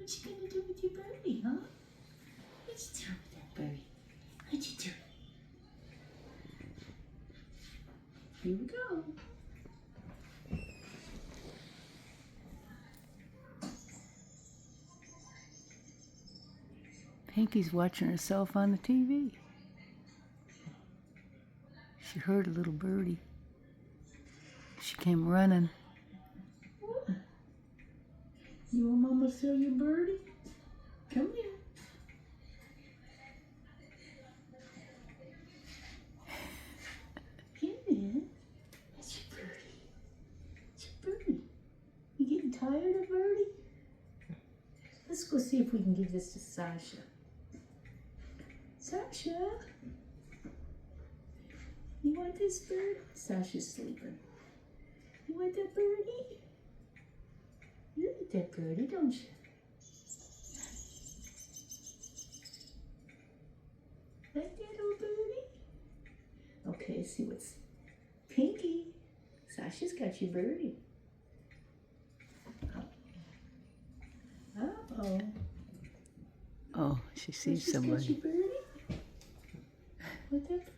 What you gonna do with your birdie, huh? What you do with that birdie? What you do? Here we go. Pinky's watching herself on the TV. She heard a little birdie. She came running. What? You want Mama to show you birdie? Come here. Come here. That's your birdie. That's your birdie. You getting tired of birdie? Let's go see if we can give this to Sasha. Sasha? You want this bird? Sasha's sleeping. You want that birdie? You like that birdie, don't you? Like that old birdie? Okay, let's see what's Pinky. Sasha's got your birdie. Uh-oh. Oh, she sees She's somebody. got your birdie? What that